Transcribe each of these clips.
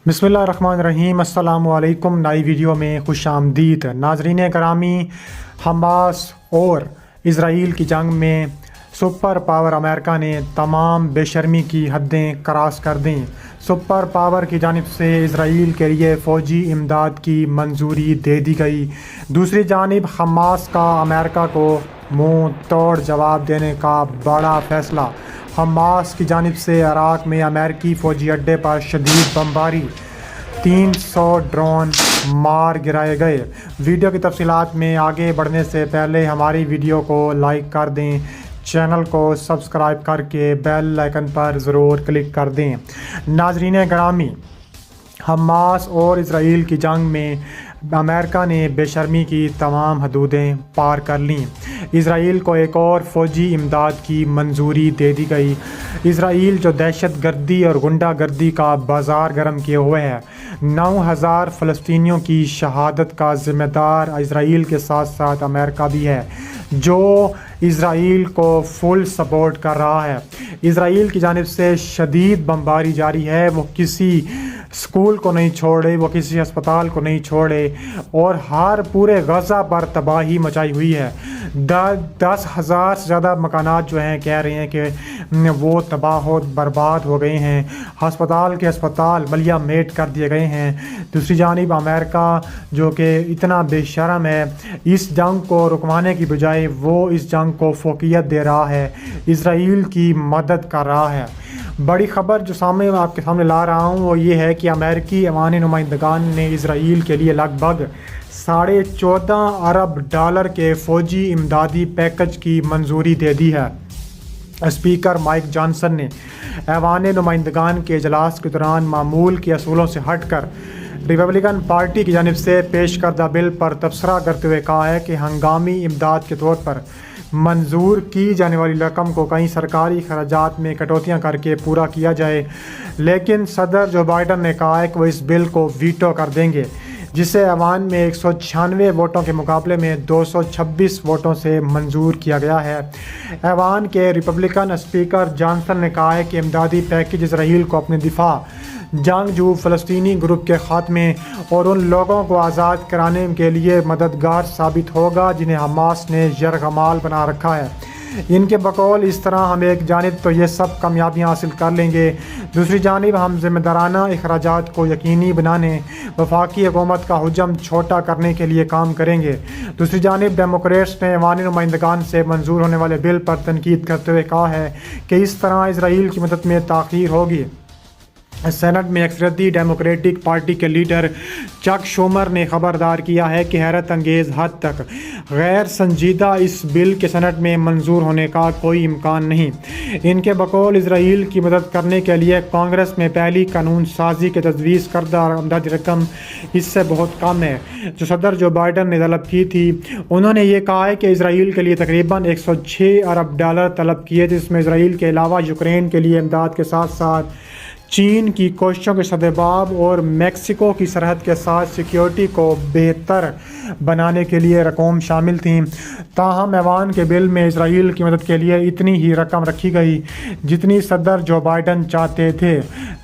बिस्मिल्लाहिर्रहमानिर्रहीम। अस्सलामु अलैकुम। नई वीडियो में खुश आमदीद। नाजरीन करामी, हमास और इसराइल की जंग में सुपर पावर अमेरिका ने तमाम बेशर्मी की हदें क्रॉस कर दी। सुपर पावर की जानिब से इसराइल के लिए फ़ौजी इमदाद की मंजूरी दे दी गई। दूसरी जानिब हमास का अमेरिका को मुंह तोड़ जवाब देने का बड़ा फ़ैसला। हमास की जानिब से इराक़ में अमेरिकी फ़ौजी अड्डे पर शदीद बमबारी, 300 ड्रोन मार गिराए गए। वीडियो की तफसीलात में आगे बढ़ने से पहले हमारी वीडियो को लाइक कर दें, चैनल को सब्सक्राइब करके बेल आइकन पर ज़रूर क्लिक कर दें। नाजरीन गिरामी, हमास और इसराइल की जंग में अमेरिका ने बेशर्मी की तमाम हदूदें पार कर लीं। इसराइल को एक और फ़ौजी इमदाद की मंजूरी दे दी गई। इसराइल जो दहशत गर्दी और गुंडा गर्दी का बाज़ार गर्म किए हुए है, 9000 फ़लस्तीनियों की शहादत का ज़िम्मेदार इसराइल के साथ साथ अमेरिका भी है, जो इसराइल को फुल सपोर्ट कर रहा है। इसराइल की जानिब से शदीद बमबारी जारी है। वो किसी स्कूल को नहीं छोड़े, वो किसी अस्पताल को नहीं छोड़े और हर पूरे गज़ा पर तबाही मचाई हुई है। 10,000 से ज़्यादा मकानात जो हैं कह रहे हैं कि वो तबाह हो बर्बाद हो गए हैं। अस्पताल के अस्पताल बलिया मेट कर दिए गए हैं। दूसरी जानिब अमेरिका जो कि इतना बेशरम है, इस जंग को रुकवाने की बजाय वो इस जंग को फोकियत दे रहा है, इसराइल की मदद कर रहा है। बड़ी ख़बर जो आपके सामने ला रहा हूँ वो ये है कि अमेरिकी ऐवान नुमाइंदगान ने इसराइल के लिए लगभग $14.5 अरब के फ़ौजी इमदादी पैकेज की मंजूरी दे दी है। स्पीकर माइक जॉनसन ने ऐवान नुमाइंदगान के इजलास के दौरान मामूल के असूलों से हटकर रिपब्लिकन पार्टी की जानिब से पेश करदा बिल पर तबसरा करते हुए कहा है कि हंगामी इमदाद के तौर पर मंजूर की जाने वाली रकम को कई सरकारी खर्चात में कटौतियां करके पूरा किया जाए। लेकिन सदर जो बाइडन ने कहा है कि वो इस बिल को वीटो कर देंगे, जिसे ऐवान में 196 वोटों के मुकाबले में 226 वोटों से मंजूर किया गया है। ऐवान के रिपब्लिकन स्पीकर जॉनसन ने कहा है कि इमदादी पैकेज इसराइल को अपने दिफा, जंगजू फ़लस्तीनी ग्रुप के ख़ात्मे और उन लोगों को आज़ाद कराने के लिए मददगार साबित होगा जिन्हें हमास ने यरगमाल बना रखा है। इनके बकौल इस तरह हम एक जानिब तो ये सब कामयाबियाँ हासिल कर लेंगे, दूसरी जानिब हम ज़िम्मेदाराना अखराजात को यकीनी बनाने, वफाकी हुकूमत का हुजम छोटा करने के लिए काम करेंगे। दूसरी जानिब डेमोक्रेट्स ने ऐवान नुमाइंदगान से मंजूर होने वाले बिल पर तनकीद करते हुए कहा है कि इस तरह इसराइल की मदद में ताख़ीर होगी। सेनेट में अक्सरियती डेमोक्रेटिक पार्टी के लीडर चक शूमर ने खबरदार किया है कि हैरत अंगेज़ हद तक गैर संजीदा इस बिल के सेनेट में मंजूर होने का कोई इम्कान नहीं। इनके बकौल इसराइल की मदद करने के लिए कांग्रेस में पहली कानून साजी के तजवीज़ करदा अमदादी रकम इससे बहुत कम है जो सदर जो बाइडन ने तलब की थी। उन्होंने ये कहा है कि इसराइल के लिए तकरीबन $106 अरब तलब किए, जिसमें इसराइल के अलावा यूक्रेन के लिए इमदाद के साथ साथ चीन की कोशिशों के सदेबाब और मेक्सिको की सरहद के साथ सिक्योरिटी को बेहतर बनाने के लिए रकम शामिल थीं। ताहम ऐवान के बिल में इसराइल की मदद के लिए इतनी ही रकम रखी गई जितनी सदर जो बाइडन चाहते थे।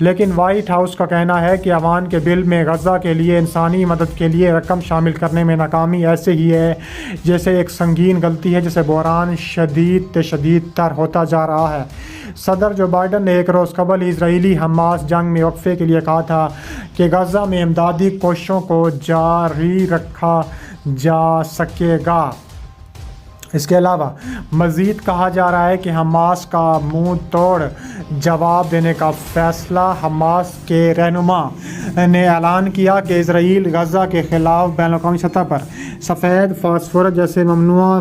लेकिन वाइट हाउस का कहना है कि ऐवान के बिल में गज़ा के लिए इंसानी मदद के लिए रकम शामिल करने में नाकामी ऐसे ही है जैसे एक संगीन गलती है, जिसे बहरान शदीद तर होता जा रहा है। सदर जो बाइडन ने एक रोज़ कबल इसराइली हमास जंग में वक्फे के लिए कहा था कि गज़ा में इमदादी कोशिशों को जारी रखा जा सकेगा। इसके अलावा मज़ीद कहा जा रहा है कि हमास का मुंह तोड़ जवाब देने का फ़ैसला। हमास के रहनुमा ने ऐलान किया कि इसराइल गज़ा के ख़िलाफ़ बैनुल-अक़वामी सतह पर सफ़ेद फास्फोरस जैसे ममनुआ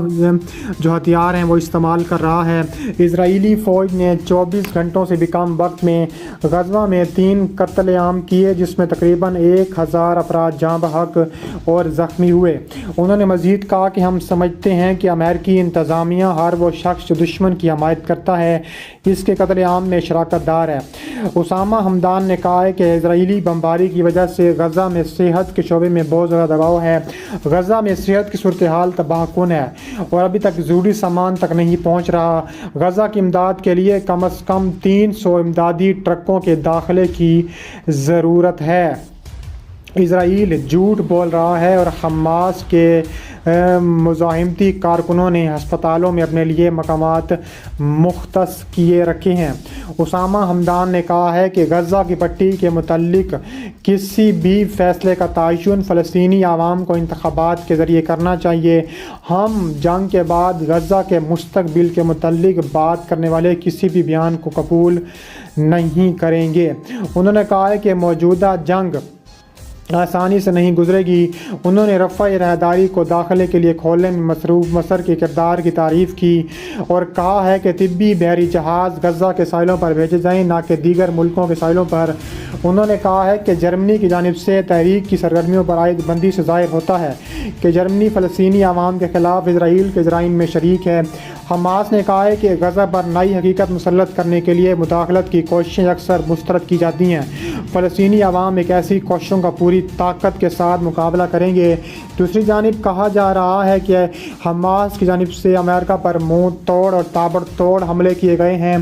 जो हथियार हैं वो इस्तेमाल कर रहा है। इसराइली फ़ौज ने 24 घंटों से भी कम वक्त में गज़ा में 3 कत्ल-ए-आम किए, जिसमें तकरीबन 1000 अफराद जाँ बहक और ज़ख्मी हुए। उन्होंने मज़ीद कहा कि हम समझते हैं कि अमेरिकी इंतज़ामिया हर वो शख्स जो दुश्मन की हमायत करता है इसके कत्ल-ए-आम में शराकत दार है। उसामा हमदान ने कहा है कि इजरायली बमबारी की वजह से गज़ा में सेहत के शोबे में बहुत ज़्यादा दबाव है। गज़ा में میں صحت کی صورتحال تباہ کن ہے اور ابھی تک ضروری سامان تک نہیں پہنچ رہا۔ غزہ کی امداد کے لیے کم از کم 300 امدادی ٹرکوں کے داخلے کی ضرورت ہے۔ اسرائیل جھوٹ بول رہا ہے اور حماس کے مزاحمتی کارکنوں نے ہسپتالوں میں اپنے لیے مقامات مختص کیے رکھے ہیں۔ اسامہ ہمدان نے کہا ہے کہ غزہ کی پٹی کے متعلق کسی بھی فیصلے کا تعین فلسطینی عوام کو انتخابات کے ذریعے کرنا چاہیے۔ ہم جنگ کے بعد غزہ کے مستقبل کے متعلق بات کرنے والے کسی بھی بیان کو قبول نہیں کریں گے۔ انہوں نے کہا ہے کہ موجودہ جنگ آسانی سے نہیں گزرے گی۔ انہوں نے رفع راہداری کو داخلے کے لیے کھولنے میں مصروف مصر کے کردار کی تعریف کی اور کہا ہے کہ طبی بحری جہاز غزہ کے ساحلوں پر بھیجے جائیں، نہ کہ دیگر ملکوں کے ساحلوں پر۔ انہوں نے کہا ہے کہ جرمنی کی جانب سے تحریک کی سرگرمیوں پر عائد بندی سے ظاہر ہوتا ہے کہ جرمنی فلسطینی عوام کے خلاف اسرائیل کے جرائم میں شریک ہے۔ حماس نے کہا ہے کہ غزہ پر نئی حقیقت مسلط کرنے کے لیے مداخلت کی کوششیں اکثر مسترد کی جاتی ہیں۔ فلسطینی عوام ایک ایسی کوششوں کا پوری طاقت کے ساتھ مقابلہ کریں گے۔ دوسری جانب کہا جا رہا ہے کہ حماس کی جانب سے امریکہ پر منہ توڑ اور تابڑ توڑ حملے کیے گئے ہیں۔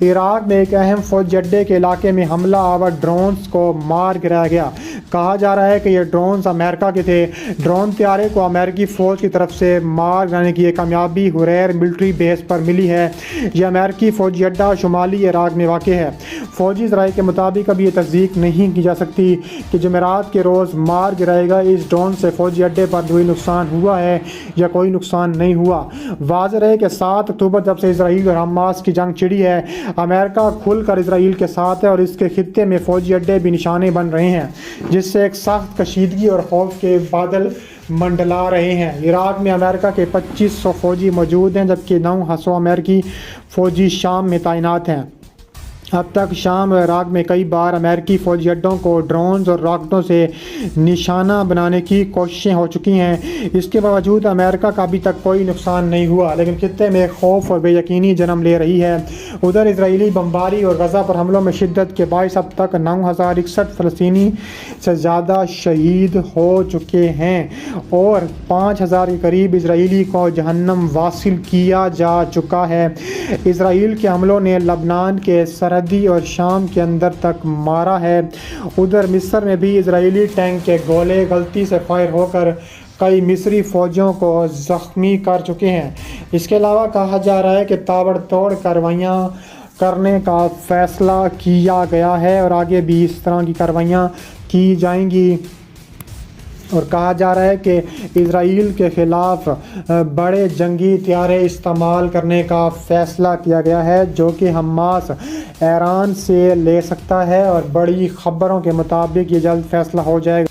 عراق میں ایک اہم فوجی اڈے کے علاقے میں حملہ آور ڈرونز کو مار گرایا گیا۔ کہا جا رہا ہے کہ یہ ڈرونز امریکہ کے تھے۔ ڈرون طیارے کو امریکی فوج کی طرف سے مار گرانے کی یہ کامیابی حریر ملٹری بیس پر ملی ہے۔ یہ امریکی فوجی اڈہ شمالی عراق میں واقع ہے۔ فوجی ذرائع کے مطابق اب یہ تصدیق نہیں کی جا سکتی کہ جمعرات کے روز مار گرائے گا اس ڈرون سے فوجی اڈے پر کوئی نقصان ہوا ہے یا کوئی نقصان نہیں ہوا۔ واضح رہے کہ 7 اکتوبر جب سے اسرائیل اور حماس کی جنگ چھڑی ہے، امریکہ کھل کر اسرائیل کے ساتھ ہے اور اس کے خطے میں فوجی اڈے بھی نشانے بن رہے ہیں، جس سے ایک سخت کشیدگی اور خوف کے بادل منڈلا رہے ہیں۔ عراق میں امریکہ کے 2500 فوجی موجود ہیں جبکہ 900 امریکی فوجی شام میں تعینات ہیں۔ اب تک شام اور عراق میں کئی بار امریکی فوجی اڈوں کو ڈرونز اور راکٹوں سے نشانہ بنانے کی کوششیں ہو چکی ہیں۔ اس کے باوجود امریکہ کا ابھی تک کوئی نقصان نہیں ہوا، لیکن خطے میں خوف اور بے یقینی جنم لے رہی ہے۔ ادھر اسرائیلی بمباری اور غزہ پر حملوں میں شدت کے باعث اب تک 9061 فلسطینی سے زیادہ شہید ہو چکے ہیں اور 5000 کے قریب اسرائیلی کو جہنم واصل کیا جا چکا ہے۔ اسرائیل کے حملوں نے لبنان کے سرحدی اور شام کے اندر تک مارا ہے۔ ادھر مصر میں بھی اسرائیلی ٹینک کے گولے غلطی سے فائر ہو کر کئی مصری فوجیوں کو زخمی کر چکے ہیں۔ اس کے علاوہ کہا جا رہا ہے کہ تابڑ توڑ کارروائیاں کرنے کا فیصلہ کیا گیا ہے اور آگے بھی اس طرح کی کارروائیاں کی جائیں گی، اور کہا جا رہا ہے کہ اسرائیل کے خلاف بڑے جنگی طیارے استعمال کرنے کا فیصلہ کیا گیا ہے، جو کہ حماس ایران سے لے سکتا ہے، اور بڑی خبروں کے مطابق یہ جلد فیصلہ ہو جائے گا۔